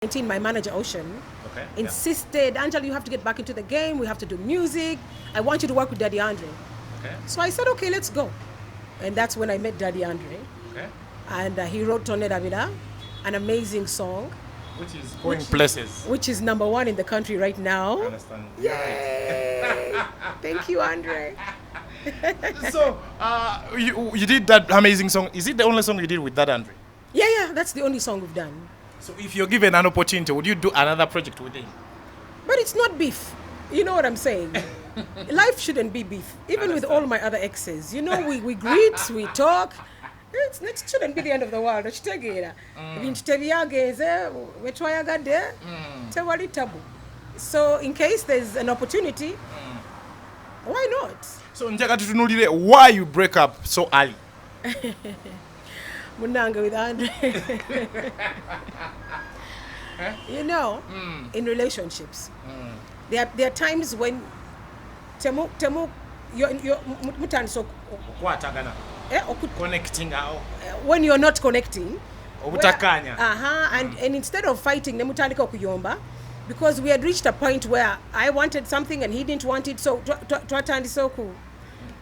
2019, my manager Ocean insisted, Angela, you have to get back into the game. We have to do music. I want you to work with Daddy Andre. Okay. So I said, okay, let's go. And that's when I met Daddy Andre. Okay. And he wrote Tonelabila, an amazing song. Which is going places. Which is #1 in the country right now. I understand. Yay! Thank you, Andre. So, you did that amazing song. Is it the only song you did with that Andre? Yeah, that's the only song we've done. So if you're given an opportunity, would you do another project with him? But it's not beef. You know what I'm saying? Life shouldn't be beef. Even with all my other exes. You know, we greet, we talk. It shouldn't be the end of the world. So in case there's an opportunity, why not? So njaka tutunulire why you break up so early. Munanga with Andre. You know, in relationships, there are times when you're connecting when you're not connecting. Obutakanya. And instead of fighting, nemutandika okuyomba, because we had reached a point where I wanted something and he didn't want it, so twatandisa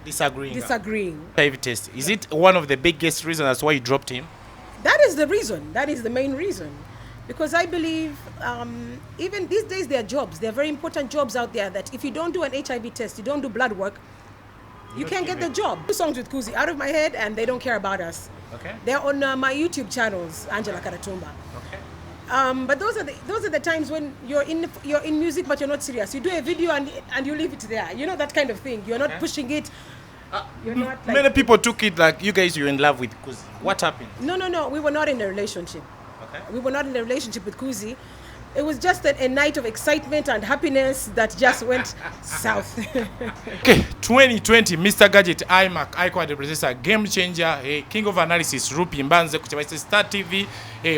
disagreeing. Test. Is it one of the biggest reasons that's why you dropped him? That is the reason. That is the main reason. Because I believe, even these days, there are jobs. There are very important jobs out there that if you don't do an HIV test, you don't do blood work, you can't get the job. 2 songs with Kuzi out of my head, and they don't care about us. Okay. They're on my YouTube channels, Angella Karatumba. Okay. But those are the times when you're in music, but you're not serious. You do a video and you leave it there. You know, that kind of thing. You're not pushing it. You're not like, many people took it like you guys were in love with Kuzi. What happened? No. We were not in a relationship. Okay. We were not in a relationship with Kuzi. It was just a night of excitement and happiness that just went south. Okay, 2020, Mr. Gadget, iMac, iQuad, the processor, game changer, king of analysis, Rupee, mbanze kuchaba Star TV,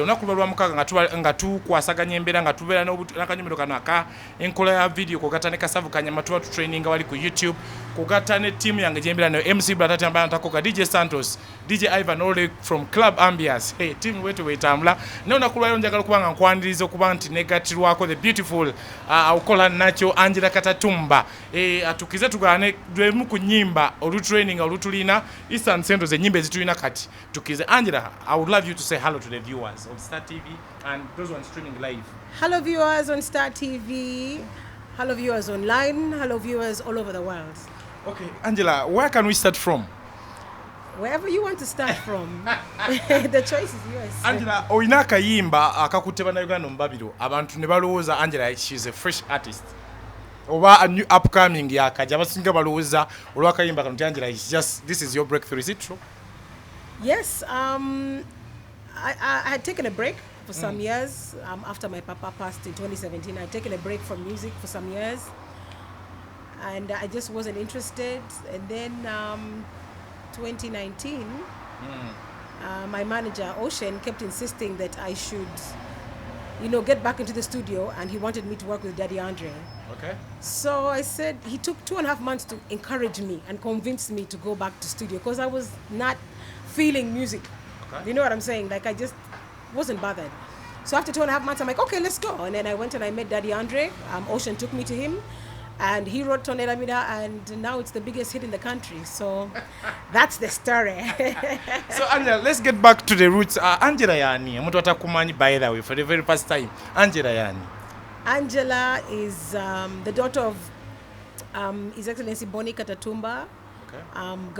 unakuba lwa mukaga nga tukwasaganya embera nga tubeera n'akanyumiro kano aka enkola ya video kugata ne kasavu kanyama tuwa tu training wali ku YouTube kugata ne team yange jembera no MC Bratati ambaye anatakoka DJ Santos, DJ Ivan Ole from Club Ambience. Team wetu wetambula ne unakulwa njagala kubanga nkwaniriza okuba nti negatirwako the beautiful aukola nacho Angella Katatumba atukize tugane dwemu ku nyimba olutraining olutulina Eastern Central ze nyimbe zitulina kati tukize Angella. I would love you to say hello to the viewers on Star TV and those ones streaming live. Hello viewers on Star TV, hello viewers online, hello viewers all over the world. Okay, Angella, where can we start from? Wherever you want to start from. The choice is yours. Angella, oyina akayimba akakuteba na Uganda mbabiro abantu ne balowooza Angella she's a fresh artist oba a new upcoming yakaja basinga balowooza olwakayimba kano Angella is just this is your breakthrough. Is it true? Yes, I had taken a break for some years after my papa passed in 2017. I had taken a break from music for some years and I just wasn't interested. And then 2019, my manager Ocean kept insisting that I should, get back into the studio, and he wanted me to work with Daddy Andre. Okay. So I said, he took 2.5 months to encourage me and convince me to go back to studio because I was not feeling music. Okay. You know what I'm saying? Like I just wasn't bothered. So after 2.5 months, I'm like, okay, let's go. And then I went and I met Daddy Andre. Ocean took me to him. And he wrote Tonelabila, and now it's the biggest hit in the country. So that's the story. So Angella, let's get back to the roots. Angella yani, omuntu atakumanyi by the way for the very first time. Angella yani. Angella is the daughter of His Excellency Boni Katatumba, and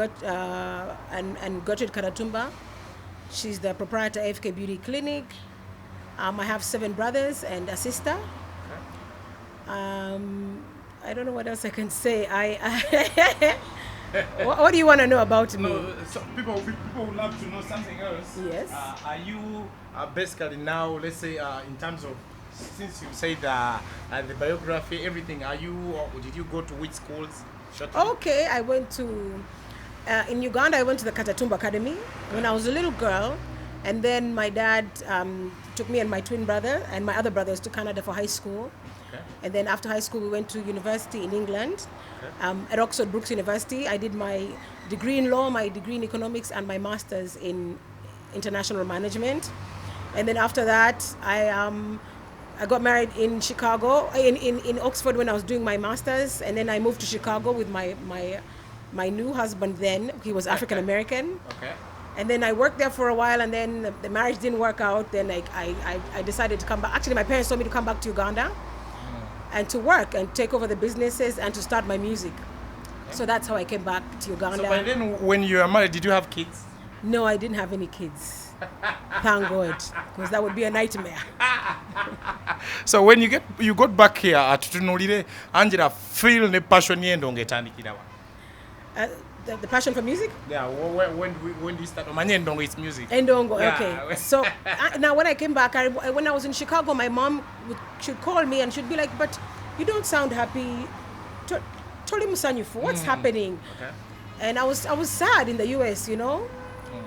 Gertrude Katatumba. She's the proprietor of AFK Beauty Clinic. I have 7 brothers and a sister. I don't know what else I can say. What do you want to know about me? No, so people would love to know something else. Yes. Are you basically now, let's say, in terms of, since you said the biography, everything, or did you go to which schools? Okay, I went to, in Uganda, I went to the Katatumba Academy when I was a little girl. And then my dad took me and my twin brother and my other brothers to Canada for high school. Okay. And then after high school, we went to university in England, at Oxford Brookes University. I did my degree in law, my degree in economics, and my master's in international management. And then after that, I I got married in Chicago, in Oxford when I was doing my master's, and then I moved to Chicago with my new husband then. He was African American. Okay. And then I worked there for a while, and then the marriage didn't work out. Then I decided to come back. Actually, my parents told me to come back to Uganda and to work and take over the businesses and to start my music. Okay. So that's how I came back to Uganda. So by then, when you were married, did you have kids? No, I didn't have any kids. Thank God, because that would be a nightmare. So when you got back here at Tonelabila, Angela feel the passion yendo ngetandikira wa. The passion for music? Yeah, when do you start? Manyendongo is music. Endongo, Yeah. okay. So now when I came back, when I was in Chicago, my mom should call me and she'd be like, "But you don't sound happy. Toli Musanyufu, what's happening?" Okay. And I was sad in the US, you know.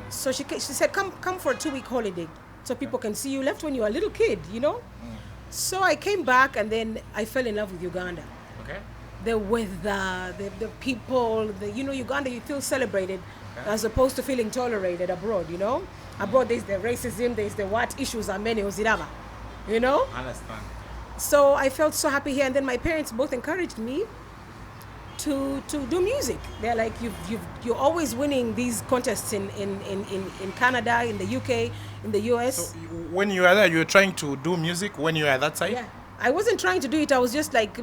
So she said, come for a 2-week holiday so people can see you. Left when you were a little kid, you know. So I came back and then I fell in love with Uganda. Okay. The weather, the people, Uganda, you feel celebrated as opposed to feeling tolerated abroad, you know. Abroad there's the racism, there's the what issues are many, Oziraba, you know. I understand. So I felt so happy here, and then my parents both encouraged me to do music. They're like, you're always winning these contests in Canada, in the UK, in the US. So when you were there, you were trying to do music when you were at that side? Yeah, I wasn't trying to do it. I was just like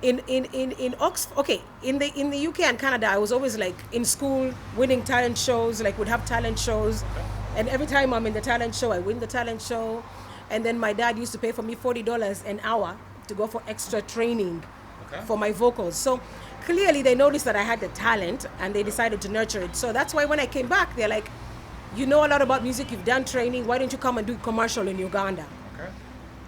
in Oxford. Okay, in the UK and Canada, I was always like in school winning talent shows. Like would have talent shows, and every time I'm in the talent show, I win the talent show. And then my dad used to pay for me $40 an hour to go for extra training. Okay. For my vocals. So clearly they noticed that I had the talent and they decided to nurture it. So that's why when I came back, they're like, you know a lot about music, you've done training, why don't you come and do commercial in Uganda? Okay.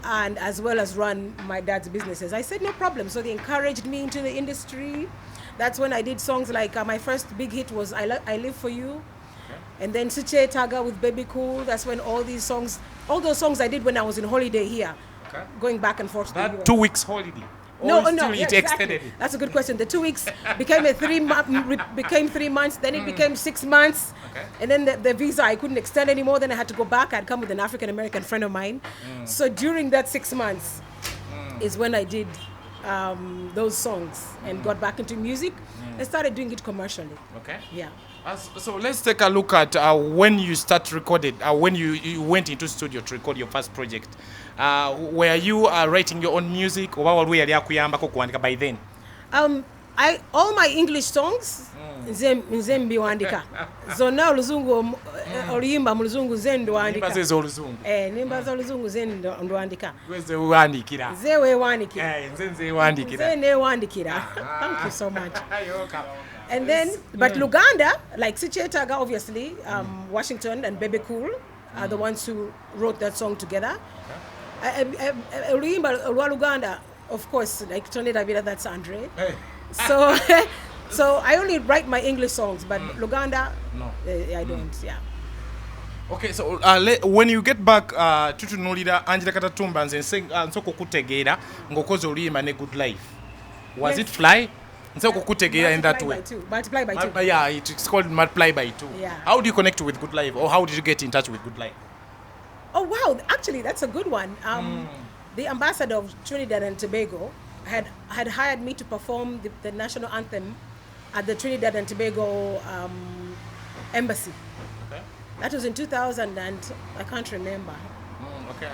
And as well as run my dad's businesses. I said, no problem. So they encouraged me into the industry. That's when I did songs like my first big hit was I Live For You. Okay. And then Suche Taga with Baby Cool. That's when all those songs I did when I was in holiday here. Okay. Going back and forth to the US. 2 weeks holiday. No, it extended it. That's a good question. The 2 weeks became 3 months, then it became 6 months. Okay. And then the visa, I couldn't extend anymore. Then I had to go back. I'd come with an African American friend of mine. So during that 6 months is when I did those songs and got back into music and started doing it commercially. Okay. Yeah. So let's take a look at when you start recorded, when you went into studio to record your first project. Were you writing your own music or what were you by then? All my English songs nze mbiwandika zonna oluzungu oluyimba mu luzungu nze ndwandika nimba ze oluzungu nimba za oluzungu nze ndwandika weze wandikira nze weewandikira nze wandikira nze neewandikira thank you so much. And then but Luganda, like Sichetaga obviously, Washington and Baby Cool are the ones who wrote that song together. Oluyimba olwa Luganda, of course, like Tonelabila, that's Andre. So I only write my English songs, but Luganda, no, I don't. Yeah. Okay, so when you get back to Tonelabila, Angella Katatumba nze nsoko kutegeera ngokoze oluyimba ne Good Life. Was it Fly? Nsoko kutegeera in that way. Multiply by 2. Yeah, it's called Multiply by 2. Yeah. How do you connect with Good Life, or how did you get in touch with Good Life? Oh wow, actually that's a good one. The ambassador of Trinidad and Tobago had hired me to perform the national anthem at the Trinidad and Tobago embassy. Okay. That was in 2000 and I can't remember. Okay.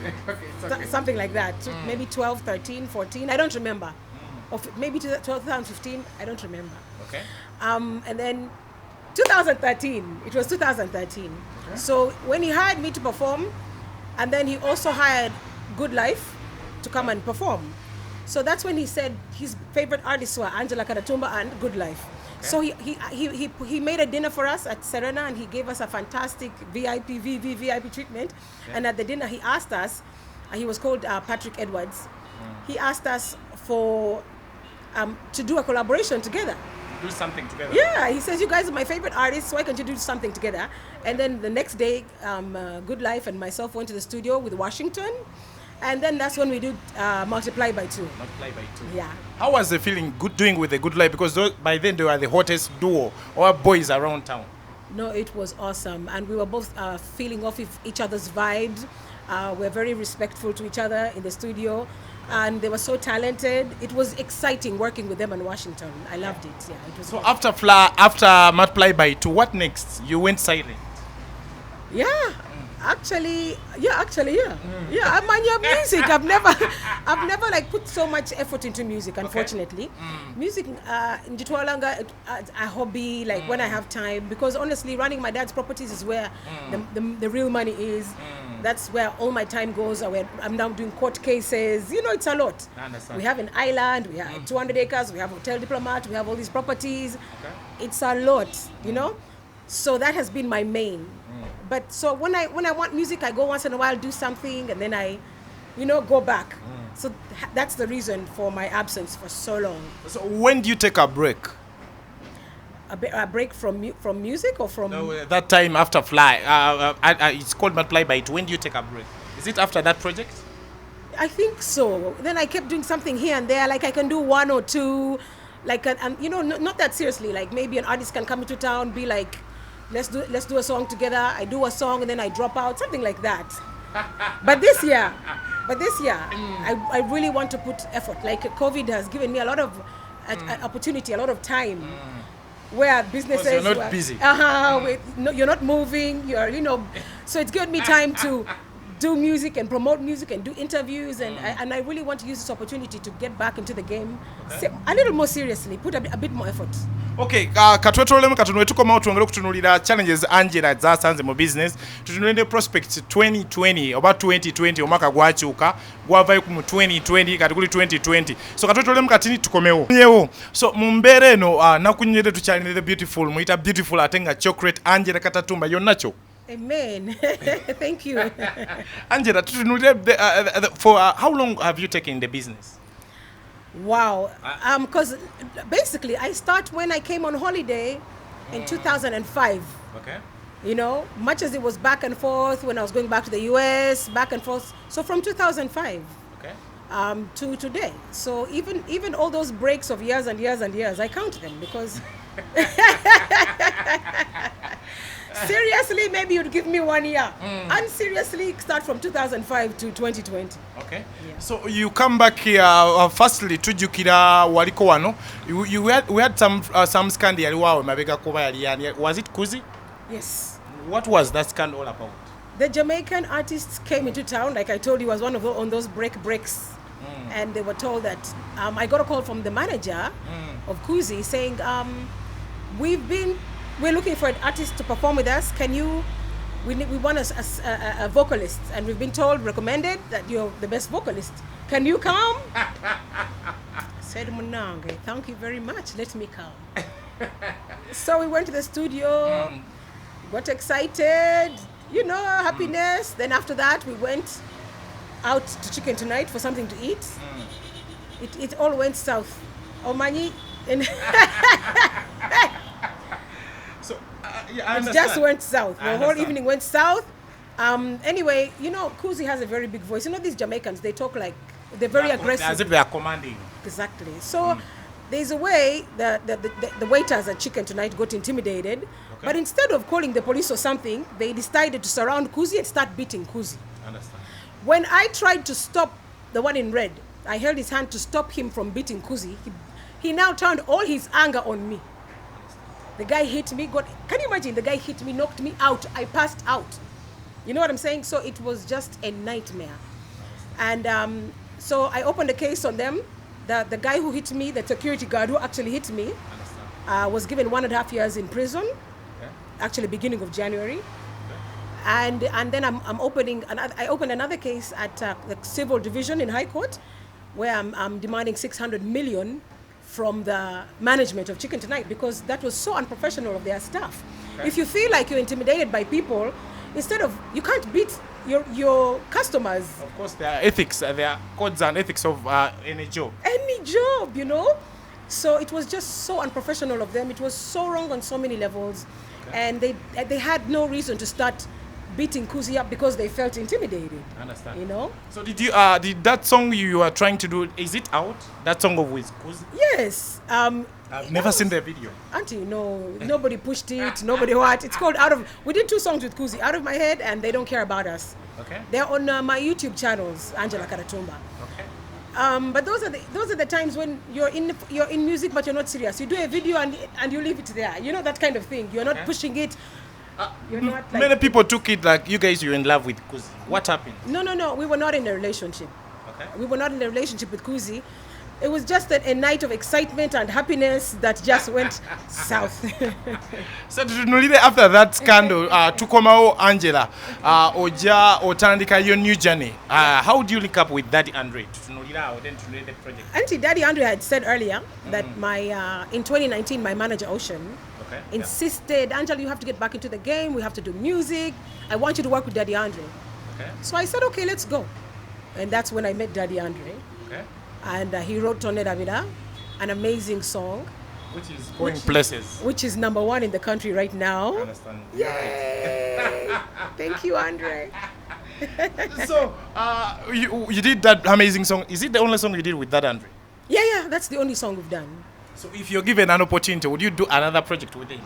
It's okay. Something like that. Maybe 12, 13, 14. I don't remember. Of maybe 2015. I don't remember. Okay. And then 2013. It was 2013. Okay. So when he hired me to perform, and then he also hired Good Life to come and perform. So that's when he said his favorite artists were Angella Katatumba and Good Life. Okay. So he made a dinner for us at Serena, and he gave us a fantastic VIP treatment. Okay. And at the dinner he asked us, he was called Patrick Edwards. He asked us for to do a collaboration together. Do something together. Yeah, he says, you guys are my favorite artists, why can't you do something together? And then the next day, Good Life and myself went to the studio with Washington, and then that's when we did Multiply by 2. Multiply by 2. Yeah. How was the feeling doing with the Good Life? Because by then they were the hottest duo or boys around town. No, it was awesome, and we were both feeling off each other's vibes. We're very respectful to each other in the studio. And they were so talented. It was exciting working with them in Washington. I loved it. Yeah, it was. So great. after Multiply by 2, what next? You went silent. Yeah, actually, yeah. Yeah, I'm on your music. I've never like put so much effort into music. Unfortunately, music, njitwalanga a hobby. Like when I have time, because honestly, running my dad's properties is where the real money is. That's where all my time goes. I'm now doing court cases. You know, it's a lot. I understand. We have an island. We have 200 acres. We have Hotel Diplomat. We have all these properties. Okay. It's a lot. You know. So that has been my main. But so when I want music, I go once in a while, do something, and then I, go back. So that's the reason for my absence for so long. So when do you take a break? A break from music or from? No, that time after Fly, it's called Multiply by 2. When do you take a break? Is it after that project? I think so. Then I kept doing something here and there. Like I can do one or two, like not that seriously. Like maybe an artist can come into town, be like, let's do a song together. I do a song and then I drop out, something like that. But this year, I really want to put effort. Like COVID has given me a lot of opportunity, a lot of time, where businesses you're not busy. You're not moving. So it's given me time to do music and promote music and do interviews, and I really want to use this opportunity to get back into the game, a little more seriously, put a bit more effort. Okay, katwetolemu katunwe tukomawo tuongere kutunulira challenges Angella zasanze mu business, tutunulire prospects 2020 oba 2020 omwaka gwakyuka gwavayo mu 2020 kati kuli 2020. So katwetolemu katini tukomewo. So mu mbeera eno nakunyere tukyalire the beautiful, muyita beautiful ate nga chocolate Angella Katatumba yonnacho. Amen. Thank you. Angella, for how long have you taken the business? Wow. Because basically I start when I came on holiday in 2005. Okay. Much as it was back and forth when I was going back to the US, back and forth. So from 2005 to today. So even all those breaks of years and years and years, I count them because seriously, maybe you'd give me 1 year. And seriously, start from 2005 to 2020. Okay. Yeah. So you come back here, firstly, tujukira waliko wano. We had some scandal yali wawe mabega kuba yali yani. Was it Kuzi? Yes. What was that scandal all about? The Jamaican artists came into town, like I told you, was one of on those breaks. And they were told that, I got a call from the manager of Kuzi saying, we're looking for an artist to perform with us. We want a vocalist, and we've been recommended that you're the best vocalist. Can you come? I said, Munange, thank you very much. Let me come. So we went to the studio, got excited, happiness. Then after that, we went out to Chicken Tonight for something to eat. It all went south. Omani and So I it just went south. The whole evening went south. Anyway, Kuzi has a very big voice. These Jamaicans, they talk like they're very aggressive. As if they are commanding. Exactly. So there's a way that the waiters at Chicken Tonight got intimidated. But instead of calling the police or something, they decided to surround Kuzi and start beating Kuzi. Understand. When I tried to stop the one in red, I held his hand to stop him from beating Kuzi. He now turned all his anger on me. The guy hit me. Can you imagine? The guy hit me, knocked me out. I passed out. You know what I'm saying? So it was just a nightmare. And so I opened a case on them. The guy who hit me, the security guard who actually hit me, was given 1.5 years in prison. Actually, beginning of January. And then I opened another case at the Civil Division in High Court, where I'm demanding 600 million from the management of Chicken Tonight, because that was so unprofessional of their staff. If you feel like you're intimidated by people, you can't beat your customers. Of course, there are ethics, there are codes and ethics of any job. Any job, So it was just so unprofessional of them. It was so wrong on so many levels. And they had no reason to start beating Kuzi up because they felt intimidated. Understand. So did that song you were trying to do, is it out? That song of with Kuzi? Yes. I've never seen the video. Auntie, nobody pushed it, nobody what. It's called we did 2 songs with Kuzi, Out of My Head and They Don't Care About Us. Okay. They're on my YouTube channels, Angella Karatumba. Okay. But those are the times when you're in music, but you're not serious. You do a video and you leave it there. You know, that kind of thing. You're not pushing it. You're not like, Many people took it like you guys were in love with Kuzi. What happened? No. We were not in a relationship. Okay. We were not in a relationship with Kuzi. It was just a night of excitement and happiness that just went south. So tunulire after that scandal, tukomao Angela, oja otandika your new journey. How do you link up with Daddy Andre? Tunulira then tunulire the project. Auntie Daddy Andre had said earlier that in 2019 my manager Ocean insisted, Angela, you have to get back into the game. We have to do music. I want you to work with Daddy Andre. Okay. So I said, okay, let's go. And that's when I met Daddy Andre. Okay. And he wrote Tonelabila, an amazing song. Which is going places. Which is #1 in the country right now. I understand. Yay! Thank you, Andre. So, you did that amazing song. Is it the only song you did with that Andre? Yeah, that's the only song we've done. So if you're given an opportunity, would you do another project with him?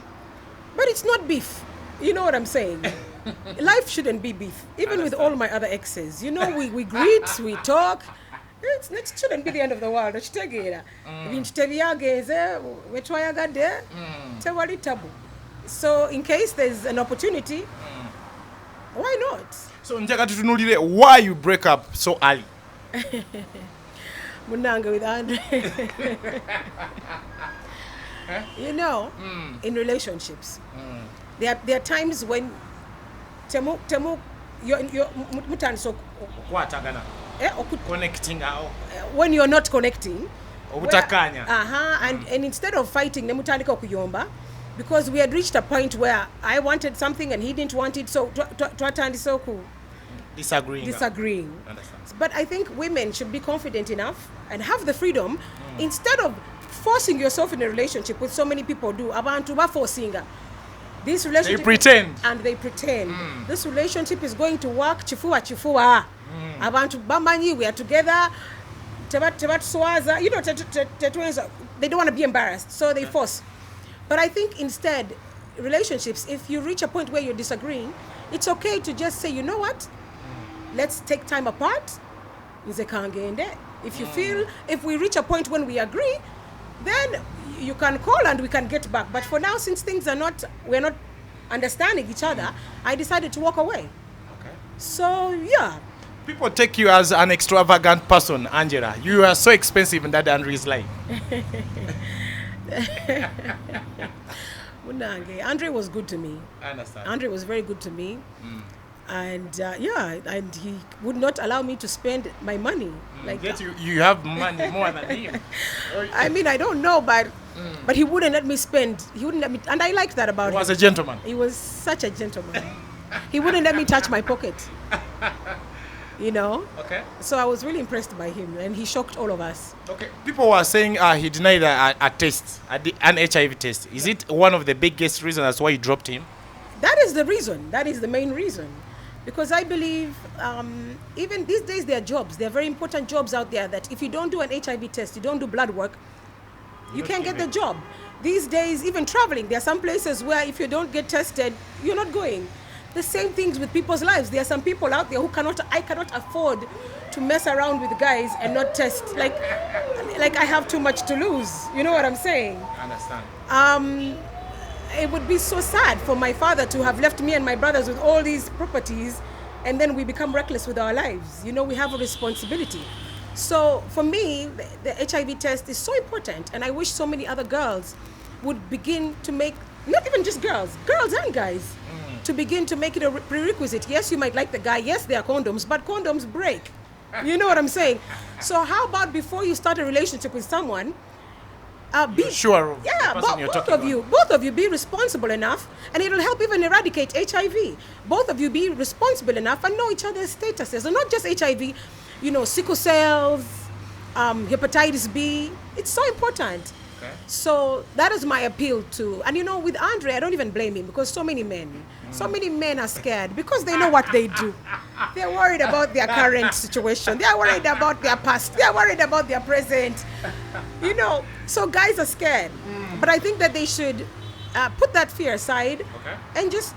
But it's not beef. You know what I'm saying? Life shouldn't be beef. Even with all my other exes. You know, we greet, we talk. It shouldn't be the end of the world. So in case there's an opportunity, why not? So njaka tutunulire why you break up so early. Munanga with Andre. You know, in relationships, there are times when you're mutanso Kwatagana. Connecting out. When you're not connecting. Obutakanya. And instead of fighting, nemutandika okuyomba, because we had reached a point where I wanted something and he didn't want it, so twatandisoku disagreeing. But I think women should be confident enough and have the freedom, instead of forcing yourself in a relationship with so many people do. Abantu ba forcinga. This relationship, they pretend. This relationship is going to work. Chifua. Abantu bamanyi, we are together. Tebat you know, they don't want to be embarrassed, so they force. But I think instead, relationships, if you reach a point where you're disagreeing, it's okay to just say, you know what? Let's take time apart. If you feel, if we reach a point when we agree, then you can call and we can get back. But for now, since we're not understanding each other, I decided to walk away. Okay. So yeah. People take you as an extravagant person, Angela. You are so expensive in that Andre's life. Andre was good to me. I understand. Andre was very good to me. And and he would not allow me to spend my money. Like yet you have money more than him. I mean, I don't know, but he wouldn't let me spend. He wouldn't let me, and I liked that about him. He was a gentleman. He was such a gentleman. He wouldn't let me touch my pocket. You know? Okay. So I was really impressed by him, and he shocked all of us. Okay. People were saying he denied a test, an HIV test. Is it one of the biggest reasons that's why you dropped him? That is the reason. That is the main reason. Because I believe, even these days, there are jobs. There are very important jobs out there that if you don't do an HIV test, you don't do blood work, you can't get the job. These days, even traveling, there are some places where if you don't get tested, you're not going. The same things with people's lives. There are some people out there who I cannot afford to mess around with guys and not test. Like I have too much to lose. You know what I'm saying? I understand. It would be so sad for my father to have left me and my brothers with all these properties, and then we become reckless with our lives. You know, we have a responsibility. So for me, the HIV test is so important, and I wish so many other girls would begin to make, not even just girls and guys, to begin to make it a prerequisite. Yes, you might like the guy. Yes, there are condoms, but condoms break. You know what I'm saying? So how about before you start a relationship with someone, be sure of both of you be responsible enough, and it'll help even eradicate HIV. Both of you be responsible enough and know each other's statuses, and not just HIV, you know, sickle cells, hepatitis B. It's so important. Okay. So that is my appeal to, and you know, with Andre, I don't even blame him, because so many men are scared because they know what they do. They're worried about their current situation. They're worried about their past. They're worried about their present. You know, so guys are scared. But I think that they should put that fear aside, and just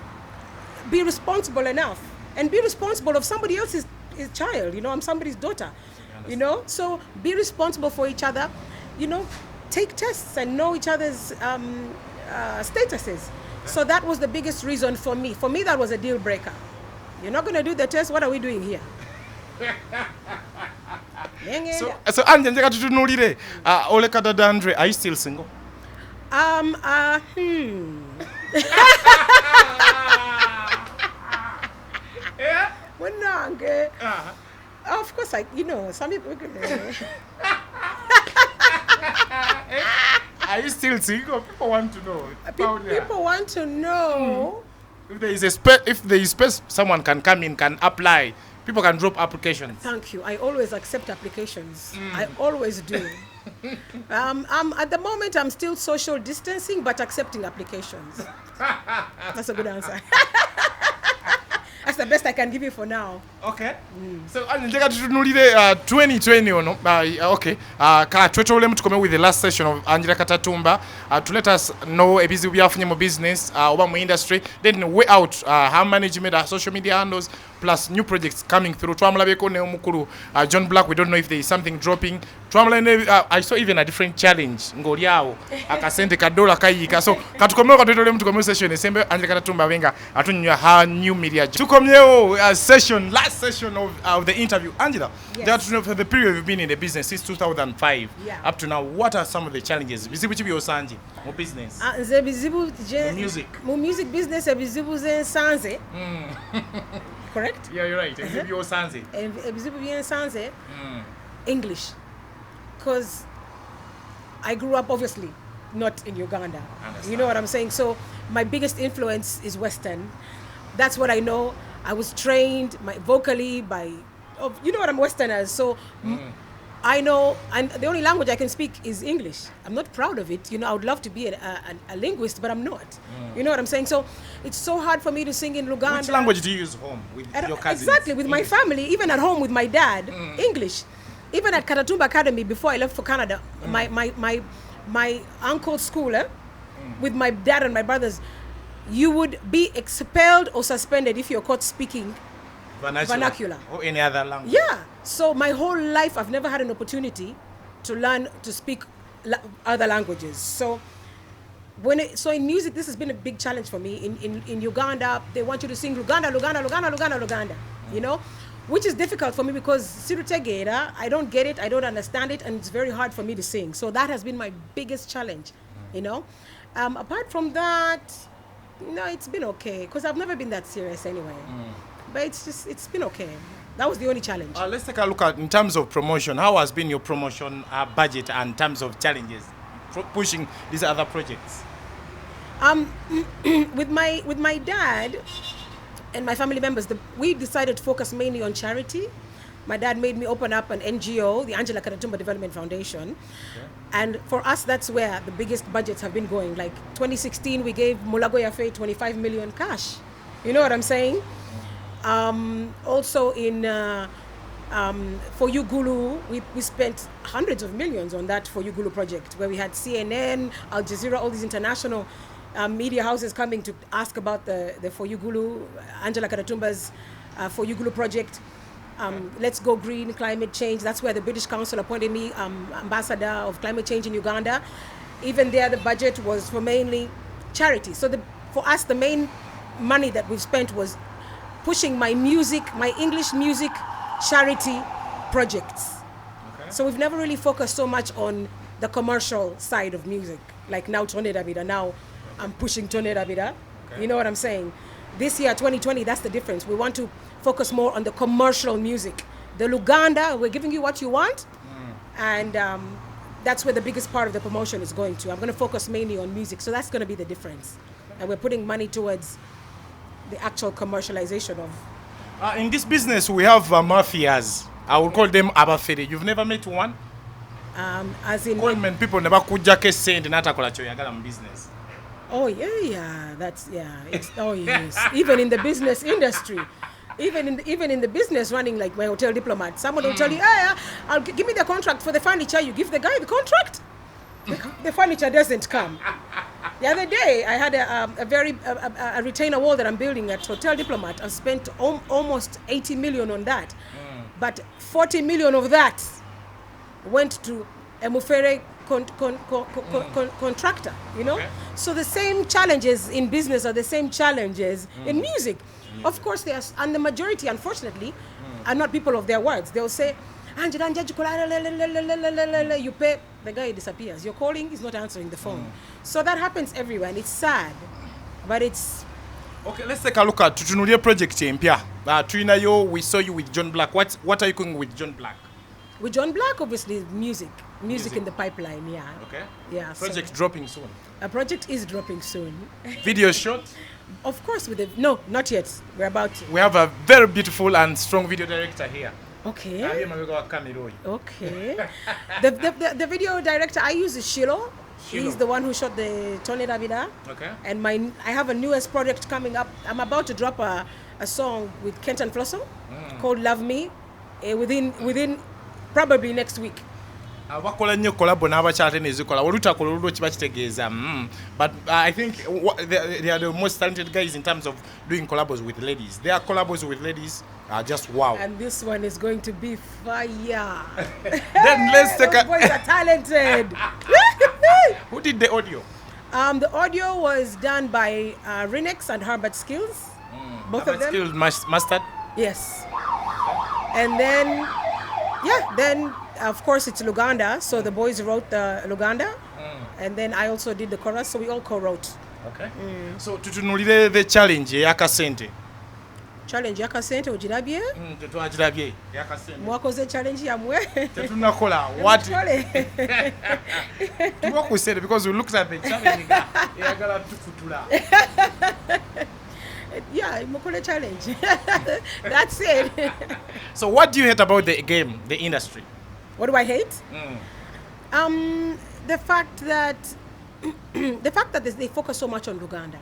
be responsible enough and be responsible of somebody else's child. You know, I'm somebody's daughter. You know, so be responsible for each other. You know, take tests and know each other's statuses. So that was the biggest reason for me. For me, that was a deal breaker. You're not going to do the test. What are we doing here? So Anja, njeka tutunulire. Ole kadada Andre, are you still single? Yeah. Wenange. Of course, some people. Are you still single? People want to know. People want to know. If there is space, someone can come in, can apply. People can drop applications. Thank you. I always accept applications. I always do. At the moment, I'm still social distancing, but accepting applications. That's a good answer. That's the best I can give you for now. Okay. So, njeka tutunulire 2020 ono. Okay. Ka twetole mutukome with the last session of Angella Katatumba to let us know ebizibu byafunye mu business oba mu industry, then way out how management, social media handles, plus new projects coming through. Twamulabeko ne omukulu John Black, we don't know if there is something dropping. I saw even a different challenge ngoli awo akasente kadola kayika. So katukomeko twetole mutukome session esembe Angella Katatumba wenga atunywa ha new media. Tukomyeo session, last session of the interview. Angella, yes. For the period you've been in the business since 2005 up to now, what are some of the challenges? Bizibu chibi osanji mu business. Nze bizibu je music. Mu music business ebizibu ze sanze. Correct? Yeah, you're right. Ebizibu osanze. Ebizibu bye sanze. English. Because I grew up obviously not in Uganda. You know what I'm saying? So my biggest influence is Western. That's what I know. I was trained vocally by, you know what, I'm Westerners. So I know, and the only language I can speak is English. I'm not proud of it. You know, I would love to be a linguist, but I'm not. You know what I'm saying? So it's so hard for me to sing in Luganda. Which language do you use home with your cousins? Exactly, with my family, even at home with my dad, English. Even at Katatumba Academy before I left for Canada, my uncle's school, with my dad and my brothers, you would be expelled or suspended if you're caught speaking vernacular. Or any other language. Yeah. So my whole life, I've never had an opportunity to learn to speak other languages. So in music, this has been a big challenge for me. In Uganda, they want you to sing Luganda, you know, which is difficult for me because Sirutegera, I don't get it, I don't understand it, and it's very hard for me to sing. So that has been my biggest challenge, you know. Apart from that, no, it's been okay because I've never been that serious anyway. But it's been okay. That was the only challenge. Let's take a look at in terms of promotion. How has been your promotion budget and in terms of challenges pushing these other projects? With my dad and my family members, we decided to focus mainly on charity. My dad made me open up an NGO, the Angella Katatumba Development Foundation. Okay. And for us, that's where the biggest budgets have been going. Like 2016, we gave Mulago Yafe 25 million cash. You know what I'm saying? Also in For You Gulu, we spent hundreds of millions on that For You Gulu project, where we had CNN, Al Jazeera, all these international media houses coming to ask about the For You Gulu, Angella Katatumba's For You Gulu project. Let's Go Green, climate change. That's where the British Council appointed me ambassador of climate change in Uganda. Even there, the budget was for mainly charity. So for us, the main money that we've spent was pushing my music, my English music charity projects. Okay. So we've never really focused so much on the commercial side of music. Like now Tonelabila, now I'm pushing Tonelabila. Okay. You know what I'm saying? This year, 2020, that's the difference. We want to focus more on the commercial music. The Luganda, we're giving you what you want. And that's where the biggest part of the promotion is going to. I'm going to focus mainly on music. So that's going to be the difference. And we're putting money towards the actual commercialization of. In this business, we have mafias. I would call them abafere. You've never met one? As in... people never could jacket send and atakola choyagala business. Oh, yeah. That's, yeah. Oh, yes. Even in the business industry. Even in the business running, like my hotel diplomat, someone will tell you, hey, give me the contract for the furniture. You give the guy the contract, the furniture doesn't come. The other day, I had a retainer wall that I'm building at Hotel Diplomat. I've spent almost 80 million on that. But 40 million of that went to a Mufere contractor, you know? Okay. So the same challenges in business are the same challenges in music. Of course, and the majority, unfortunately, are not people of their words. They'll say, Angella, you pay, the guy disappears. You're calling, he's not answering the phone. So that happens everywhere, and it's sad, but it's... Okay, let's take a look at Tutunulie project mpya. Tuinayo, we saw you with John Black. What are you doing with John Black? With John Black, obviously, music in the pipeline, yeah. Okay. Yeah. Project dropping soon. A project is dropping soon. Video shot? Of course, no, not yet. We're about to. We have a very beautiful and strong video director here. Okay. Okay. the video director I use is Shilo. He's the one who shot the Tonelabila. Okay. And I have a newest project coming up. I'm about to drop a song with Kent and Flosso called Love Me within probably next week. Abakola nnyo collabo n'abakyate nezikola olutakola olwo kiba kitegeeza but I think they are the most talented guys in terms of doing collabos with ladies. Their collabos with ladies are just wow. And this one is going to be fire. Then let's take Those boys are talented. Who did the audio? The audio was done by Renex and Herbert Skills. Both of them. Skills mastered? Yes. And then of course it's Luganda, so the boys wrote the Luganda, and then I also did the chorus, so we all co-wrote. Okay. So tutunulire the challenge yakasente. Challenge yakasente ogirabye? Tetwagirabye yakasente. Mwakoze challenge yamwe? Tetunakola what? Tuwakusere because we looked at the challenge yagala tukutula. Yeah, Mukule challenge. That's it. So what do you hate about the game, the industry? What do I hate? The fact that they focus so much on Luganda.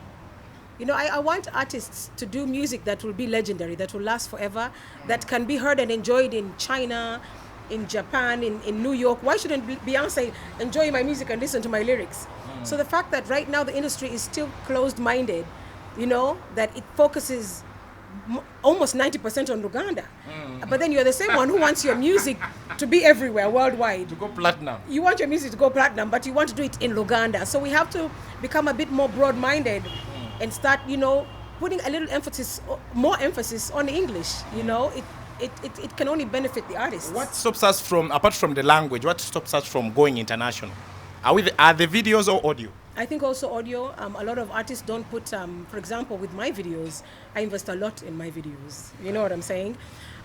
You know, I want artists to do music that will be legendary, that will last forever, that can be heard and enjoyed in China, in Japan, in New York. Why shouldn't Beyonce enjoy my music and listen to my lyrics? So the fact that right now the industry is still closed-minded, you know, that it focuses almost 90% on Luganda. But then you're the same one who wants your music to be everywhere, worldwide. To go platinum. You want your music to go platinum, but you want to do it in Luganda. So we have to become a bit more broad-minded and start, you know, putting a little more emphasis on English. You know, it can only benefit the artists. What stops us from, apart from the language, what stops us from going international? Are the videos or audio? I think also audio. A lot of artists don't put, for example, with my videos, I invest a lot in my videos. You know what I'm saying?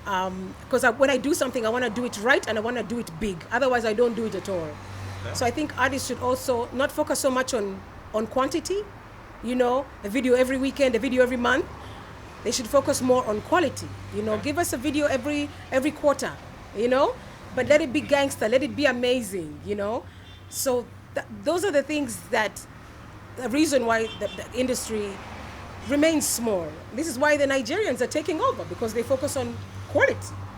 Because when I do something, I want to do it right and I want to do it big. Otherwise, I don't do it at all. Okay. So I think artists should also not focus so much on quantity. You know, a video every weekend, a video every month. They should focus more on quality. You know, give us a video every quarter. You know, but let it be gangster. Let it be amazing. You know, so. Those are the things the reason why the industry remains small. This is why the Nigerians are taking over, because they focus on quality.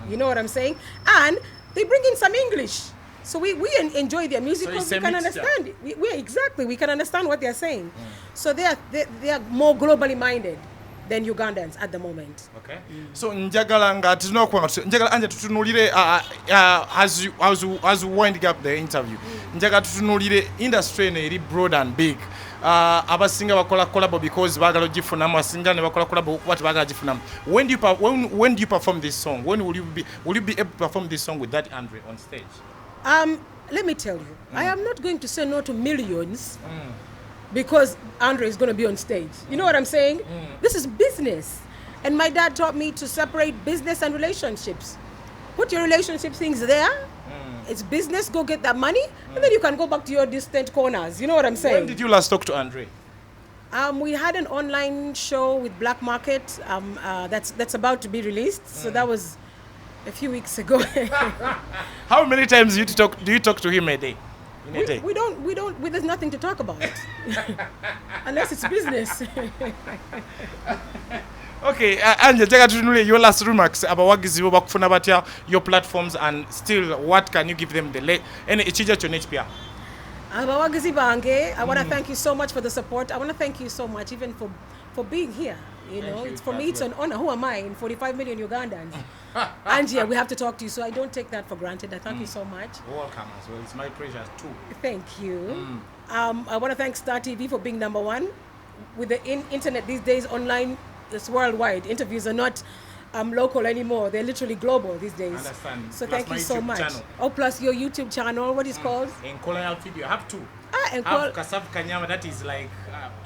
You know what I'm saying? And they bring in some English. So we enjoy their music because we can understand it. We can understand what they're saying. So they are more globally minded than Ugandans at the moment. Okay. So njagala nga njagala anje tutunulire as we wind up the interview. Njagala tutunulire industry eri broad and big. Abasinga bakola collab because bagala gifuna abasinga ne bakola collab what bagala gifuna. When do you perform this song? When will you be able to perform this song with that Andre on stage? Let me tell you, I am not going to say no to millions. Because Andre is going to be on stage. You know what I'm saying? This is business. And my dad taught me to separate business and relationships. Put your relationship things there. It's business, go get that money, and then you can go back to your distant corners. You know what I'm saying? When did you last talk to Andre? We had an online show with Black Market that's about to be released. So that was a few weeks ago. How many times do you talk to him a day? We don't, there's nothing to talk about. Unless it's business. Okay, Angela, take us your last remarks about what gives you your platforms, and still what can you give them any HPR? Abawagizi bange, I want to thank you so much for the support. I want to thank you so much even for being here. You know, it's for me, it's an honor. Who am I in 45 million Ugandans? Angella, we have to talk to you, so I don't take that for granted. I thank you so much. Welcome as well. It's my pleasure too. Thank you. I want to thank Star TV for being #1. With the internet these days, online, it's worldwide. Interviews are not local anymore. They're literally global these days. Understand. So Plus thank you my so YouTube much. channel. Oh, plus your YouTube channel. What is called? Angella video. I have two. And have Kasavu Kanyama, that is like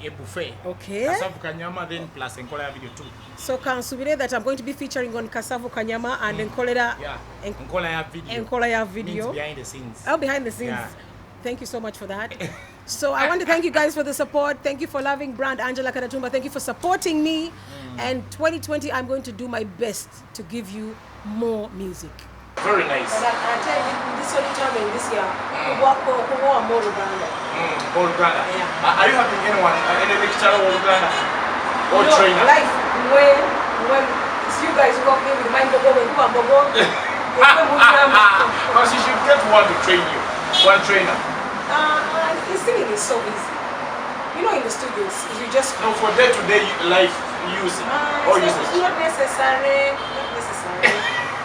a buffet. Okay. Kasavu Kanyama, then plus Angella video too. So Kansubire that I'm going to be featuring on Kasavu Kanyama and Angella Angella video. video. Means behind the scenes. Oh, behind the scenes. Yeah. Thank you so much for that. So I want to thank you guys for the support. Thank you for loving brand Angella Kadatumba. Thank you for supporting me. And 2020, I'm going to do my best to give you more music. Very nice. But I tell you, this only time in this year, who are more Uganda. All Uganda. Yeah. Are you having anyone, any lecturer or Uganda? Or trainer? Life, when it's you guys working with my Bogo, who are Bogo. Because you should get one to train you. One trainer. Singing is so easy. You know, in the studios, you just... No, for day-to-day life use. It's not necessary. Not necessary.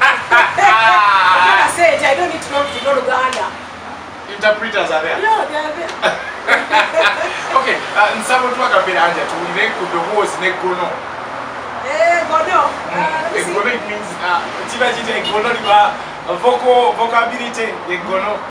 I said, I don't need to know Uganda. Interpreters are there? No, they are there. Okay, nsaba otwaka mbere anja tuwulire ku ddoboozi n'eggono. Gono. Eggono it means kiba kiti eggono liba vocability eggono.